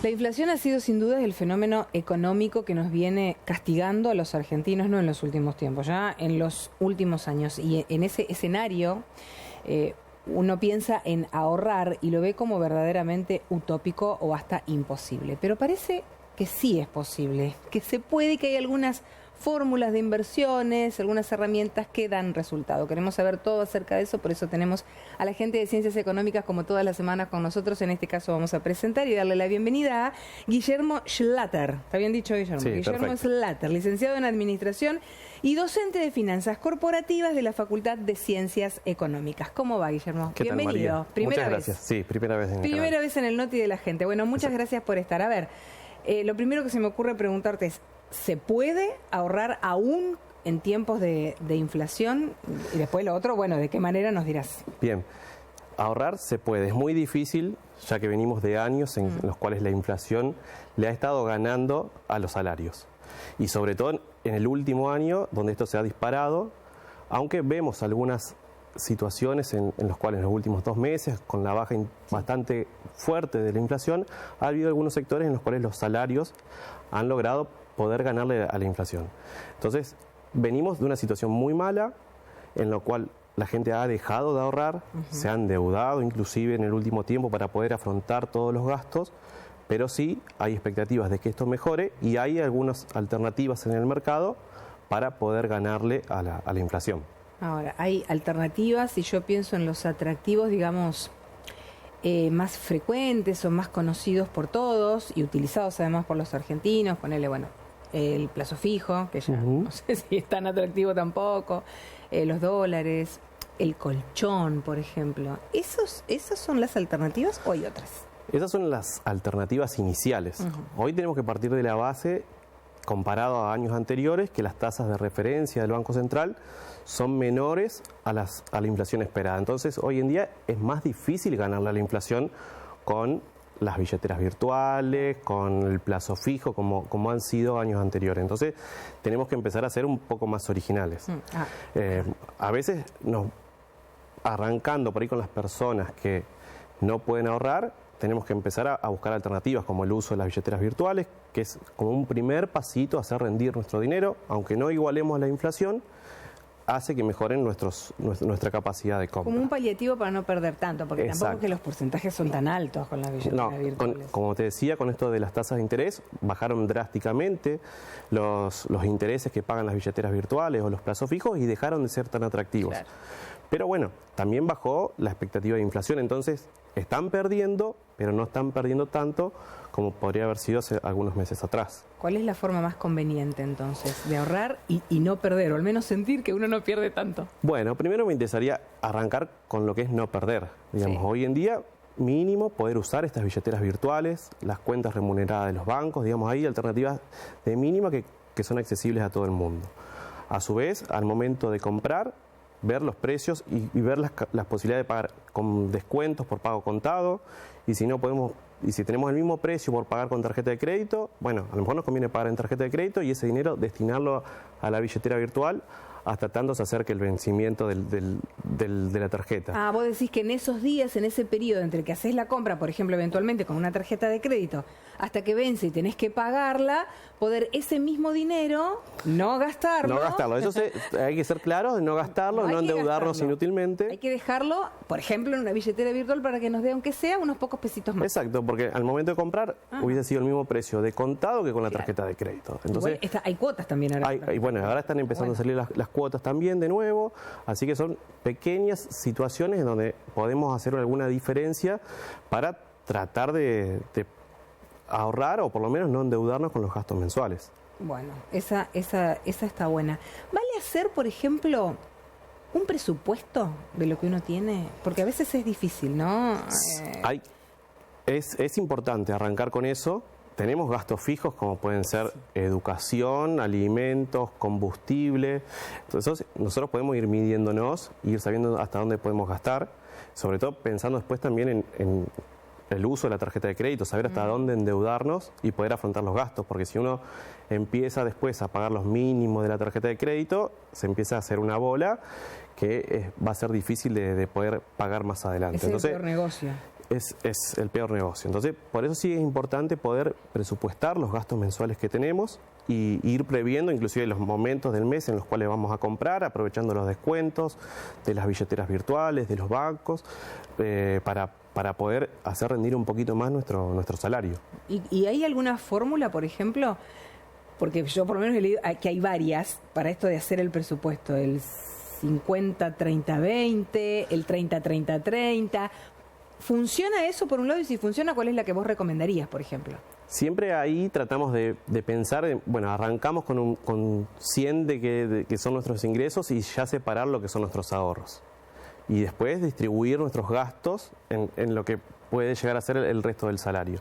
La inflación ha sido sin duda el fenómeno económico que nos viene castigando a los argentinos, no en los últimos tiempos, ya en los últimos años. Y en ese escenario uno piensa en ahorrar y lo ve como verdaderamente utópico o hasta imposible. Pero parece que sí es posible, que se puede, que hay algunas fórmulas de inversiones, algunas herramientas que dan resultado. Queremos saber todo acerca de eso, por eso tenemos a la gente de Ciencias Económicas como todas las semanas con nosotros. En este caso vamos a presentar y darle la bienvenida a Guillermo Schlatter. ¿Está bien dicho, Guillermo? Sí, Guillermo perfecto. Schlatter, licenciado en Administración y docente de Finanzas Corporativas de la Facultad de Ciencias Económicas. ¿Cómo va, Guillermo? ¿Qué tal, Bienvenido. María? Primera Muchas vez. gracias. Sí, primera vez en el Primera canal. vez en el Noti de la Gente. Bueno, muchas gracias por estar. A ver, lo primero que se me ocurre preguntarte es, ¿se puede ahorrar aún en tiempos de inflación? Y después lo otro, bueno, ¿de qué manera nos dirás? Bien, ahorrar se puede. Es muy difícil, ya que venimos de años en los cuales la inflación le ha estado ganando a los salarios. Y sobre todo en el último año, donde esto se ha disparado, aunque vemos algunas situaciones en los cuales en los últimos 2 meses, con la baja bastante fuerte de la inflación, ha habido algunos sectores en los cuales los salarios han logrado poder ganarle a la inflación. Entonces, venimos de una situación muy mala, en la cual la gente ha dejado de ahorrar, se ha endeudado inclusive en el último tiempo para poder afrontar todos los gastos, pero sí hay expectativas de que esto mejore y hay algunas alternativas en el mercado para poder ganarle a la inflación. Ahora, hay alternativas y yo pienso en los atractivos, digamos, más frecuentes o más conocidos por todos y utilizados además por los argentinos. Ponele, bueno, el plazo fijo, que ya no sé si es tan atractivo tampoco, los dólares, el colchón, por ejemplo. ¿Esas son las alternativas o hay otras? Esas son las alternativas iniciales. Hoy tenemos que partir de la base, comparado a años anteriores, que las tasas de referencia del Banco Central son menores a la inflación esperada. Entonces, hoy en día es más difícil ganarle a la inflación con las billeteras virtuales, con el plazo fijo, como han sido años anteriores. Entonces, tenemos que empezar a ser un poco más originales. A veces, arrancando por ahí con las personas que no pueden ahorrar, tenemos que empezar a buscar alternativas como el uso de las billeteras virtuales, que es como un primer pasito a hacer rendir nuestro dinero, aunque no igualemos la inflación, hace que mejoren nuestra capacidad de compra. Como un paliativo para no perder tanto, porque Exacto. tampoco es que los porcentajes son tan altos con las billeteras virtuales. Como te decía, con esto de las tasas de interés, bajaron drásticamente los intereses que pagan las billeteras virtuales o los plazos fijos y dejaron de ser tan atractivos. Claro. Pero bueno, también bajó la expectativa de inflación, entonces están perdiendo, pero no están perdiendo tanto como podría haber sido hace algunos meses atrás. ¿Cuál es la forma más conveniente entonces de ahorrar y no perder, o al menos sentir que uno no pierde tanto? Bueno, primero me interesaría arrancar con lo que es no perder. Digamos, Sí. Hoy en día, mínimo poder usar estas billeteras virtuales, las cuentas remuneradas de los bancos, digamos, hay alternativas de mínima que son accesibles a todo el mundo. A su vez, al momento de comprar, ver los precios y ver las posibilidades de pagar con descuentos por pago contado, y si no podemos, y si tenemos el mismo precio por pagar con tarjeta de crédito, bueno, a lo mejor nos conviene pagar en tarjeta de crédito y ese dinero destinarlo a la billetera virtual hasta tanto se acerque el vencimiento de la tarjeta. Ah, vos decís que en esos días, en ese periodo entre que haces la compra, por ejemplo, eventualmente con una tarjeta de crédito, hasta que vence y tenés que pagarla, poder ese mismo dinero no gastarlo. No gastarlo, eso hay que ser claros, de no gastarlo, no hay que endeudarnos gastarlo. inútilmente. Hay que dejarlo, por ejemplo, en una billetera virtual para que nos dé, aunque sea, unos pocos pesitos más. Exacto, porque al momento de comprar hubiese sido el mismo precio de contado que con la tarjeta de crédito. Entonces, Igual hay cuotas también ahora. y bueno, ahora están empezando a salir las cuotas también de nuevo, así que son pequeñas situaciones en donde podemos hacer alguna diferencia para tratar de ahorrar o por lo menos no endeudarnos con los gastos mensuales. Bueno, esa está buena. ¿Vale hacer, por ejemplo, un presupuesto de lo que uno tiene? Porque a veces es difícil, ¿no? Es importante arrancar con eso. Tenemos gastos fijos como pueden ser educación, alimentos, combustible. Entonces nosotros podemos ir midiéndonos, ir sabiendo hasta dónde podemos gastar, sobre todo pensando después también en el uso de la tarjeta de crédito, saber hasta dónde endeudarnos y poder afrontar los gastos, porque si uno empieza después a pagar los mínimos de la tarjeta de crédito, se empieza a hacer una bola que va a ser difícil de poder pagar más adelante. Es el peor negocio. es el peor negocio. Entonces, por eso sí es importante poder presupuestar los gastos mensuales que tenemos y ir previendo inclusive los momentos del mes en los cuales vamos a comprar, aprovechando los descuentos de las billeteras virtuales, de los bancos, para poder hacer rendir un poquito más nuestro salario. ¿Y hay alguna fórmula, por ejemplo? Porque yo por lo menos he leído que hay varias para esto de hacer el presupuesto, el 50-30-20, el 30-30-30. ¿Funciona eso por un lado? Y si funciona, ¿cuál es la que vos recomendarías, por ejemplo? Siempre ahí tratamos de pensar, bueno, arrancamos con 100 de que son nuestros ingresos y ya separar lo que son nuestros ahorros. Y después distribuir nuestros gastos en lo que puede llegar a ser el resto del salario.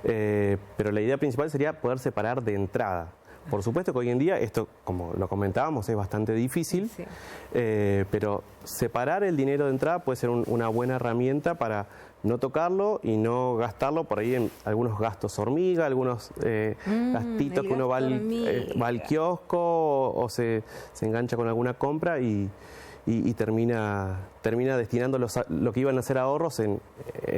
Pero la idea principal sería poder separar de entrada. Por supuesto que hoy en día esto, como lo comentábamos, es bastante difícil, sí. Pero separar el dinero de entrada puede ser una buena herramienta para no tocarlo y no gastarlo por ahí en algunos gastos hormiga, algunos gastitos que uno va al kiosco o se engancha con alguna compra y termina destinando lo que iban a ser ahorros en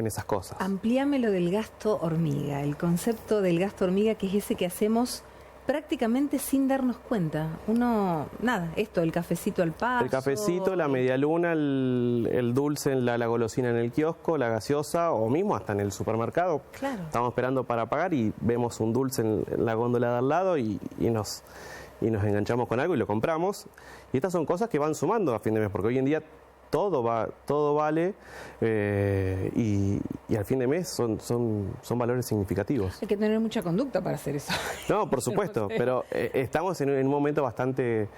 esas cosas. Amplíame lo del gasto hormiga, el concepto del gasto hormiga, que es ese que hacemos prácticamente sin darnos cuenta. Uno, nada, el cafecito al paso. El cafecito, la medialuna, el dulce, la golosina en el kiosco, la gaseosa o mismo hasta en el supermercado. Claro. Estamos esperando para pagar y vemos un dulce en la góndola de al lado y nos enganchamos con algo y lo compramos. Y estas son cosas que van sumando a fin de mes, porque hoy en día todo vale y al fin de mes son valores significativos. Hay que tener mucha conducta para hacer eso. No, por supuesto, no sé. Pero estamos en un momento bastante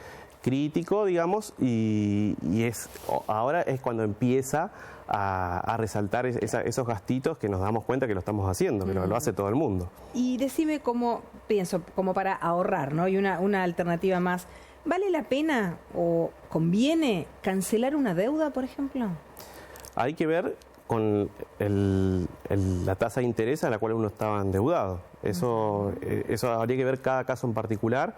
crítico, digamos, y ahora es cuando empieza a resaltar esos gastitos que nos damos cuenta que lo estamos haciendo, que lo hace todo el mundo. Y decime cómo pienso, como para ahorrar, ¿no? Y una alternativa más. ¿Vale la pena o conviene cancelar una deuda, por ejemplo? Hay que ver con la tasa de interés a la cual uno estaba endeudado. Eso habría que ver cada caso en particular.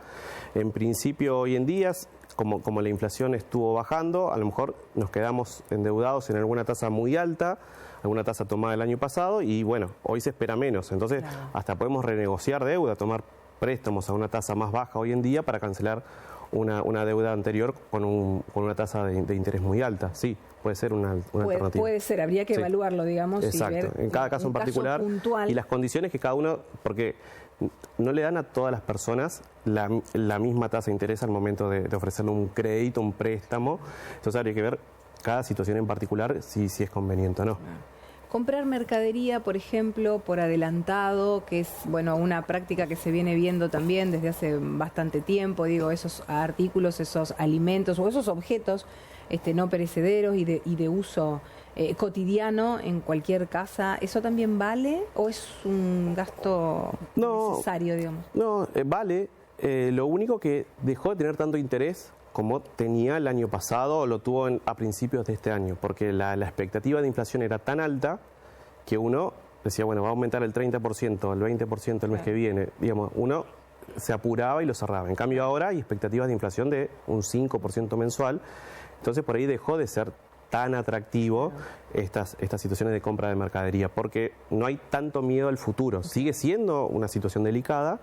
En principio, hoy en día, como la inflación estuvo bajando, a lo mejor nos quedamos endeudados en alguna tasa muy alta, alguna tasa tomada el año pasado, y bueno, hoy se espera menos. Entonces, claro, hasta podemos renegociar deuda, tomar préstamos a una tasa más baja hoy en día para cancelar una deuda anterior con una tasa de interés muy alta. Sí, puede ser una alternativa. Puede ser, habría que evaluarlo, digamos. Exacto, y ver en cada caso en particular y las condiciones que cada uno, porque no le dan a todas las personas la misma tasa de interés al momento de ofrecerle un crédito, un préstamo. Entonces habría que ver cada situación en particular si es conveniente o no. Comprar mercadería, por ejemplo, por adelantado, que es una práctica que se viene viendo también desde hace bastante tiempo, esos artículos, esos alimentos o esos objetos no perecederos y de uso cotidiano en cualquier casa, ¿eso también vale o es un gasto necesario, digamos? No, vale. Lo único que dejó de tener tanto interés como tenía el año pasado o lo tuvo a principios de este año, porque la expectativa de inflación era tan alta que uno decía, va a aumentar el 30%, el 20% el mes que viene. Digamos, uno se apuraba y lo cerraba. En cambio ahora hay expectativas de inflación de un 5% mensual, entonces por ahí dejó de ser tan atractivo estas situaciones de compra de mercadería, porque no hay tanto miedo al futuro. Sigue siendo una situación delicada,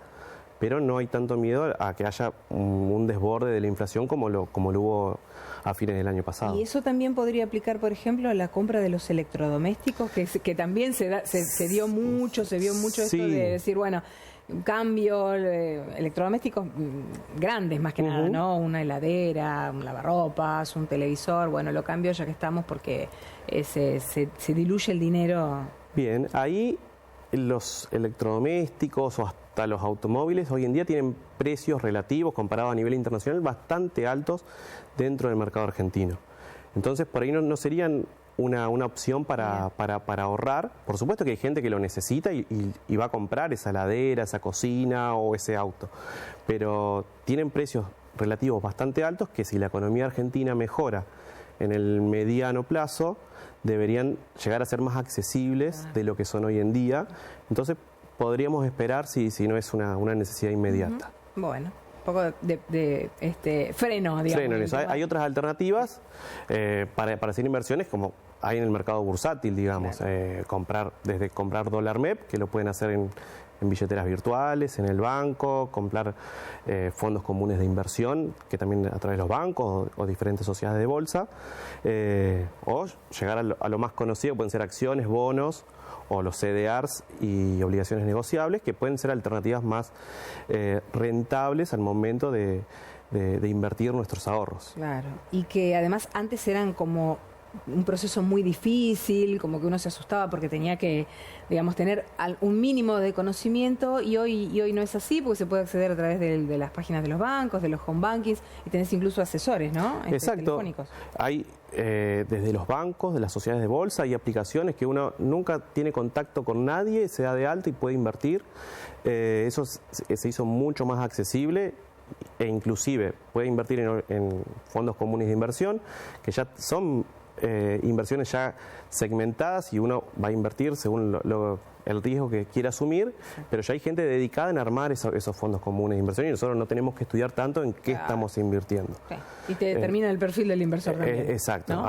pero no hay tanto miedo a que haya un desborde de la inflación como lo hubo a fines del año pasado. ¿Y eso también podría aplicar, por ejemplo, a la compra de los electrodomésticos, que también se vio mucho esto de decir, un cambio, electrodomésticos grandes más que nada, ¿no? Una heladera, un lavarropas, un televisor, lo cambio ya que estamos porque se diluye el dinero. Bien, ahí los electrodomésticos o hasta los automóviles hoy en día tienen precios relativos comparados a nivel internacional bastante altos dentro del mercado argentino. Entonces por ahí no serían una opción para ahorrar. Por supuesto que hay gente que lo necesita y va a comprar esa heladera, esa cocina o ese auto, pero tienen precios relativos bastante altos que si la economía argentina mejora en el mediano plazo deberían llegar a ser más accesibles de lo que son hoy en día. Entonces podríamos esperar si no es una necesidad inmediata. Bueno, un poco de freno, digamos. Freno en eso. Hay otras alternativas para hacer inversiones como hay en el mercado bursátil, digamos, Claro. desde comprar dólar MEP, que lo pueden hacer en billeteras virtuales, en el banco, comprar fondos comunes de inversión, que también a través de los bancos o diferentes sociedades de bolsa, o llegar a lo más conocido, pueden ser acciones, bonos, o los CDRs y obligaciones negociables, que pueden ser alternativas más rentables al momento de invertir nuestros ahorros. Claro, y que además antes eran como un proceso muy difícil, como que uno se asustaba porque tenía que, digamos, tener un mínimo de conocimiento, y hoy no es así, porque se puede acceder a través de las páginas de los bancos, de los home bankings, y tenés incluso asesores, ¿no? Exacto. Telefónicos. Hay desde los bancos, de las sociedades de bolsa, hay aplicaciones que uno nunca tiene contacto con nadie, se da de alta y puede invertir. Eso se hizo mucho más accesible, e inclusive puede invertir en fondos comunes de inversión, que ya son inversiones ya segmentadas, y uno va a invertir según el riesgo que quiera asumir, pero ya hay gente dedicada en armar esos fondos comunes de inversión, y nosotros no tenemos que estudiar tanto en qué estamos invirtiendo. Okay. Y te determina el perfil del inversor también. Exacto. ¿No?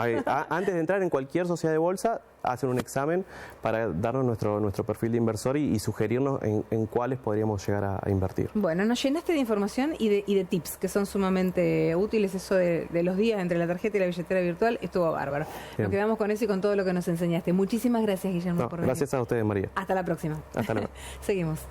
Antes de entrar en cualquier sociedad de bolsa, hacen un examen para darnos nuestro perfil de inversor y sugerirnos en cuáles podríamos llegar a invertir. Bueno, nos llenaste de información y de tips que son sumamente útiles. Eso de los días entre la tarjeta y la billetera virtual estuvo bárbaro. Bien. Nos quedamos con eso y con todo lo que nos enseñaste. Muchísimas gracias, Guillermo, por venir. Gracias a ustedes, María. Hasta la próxima. Hasta luego. Seguimos.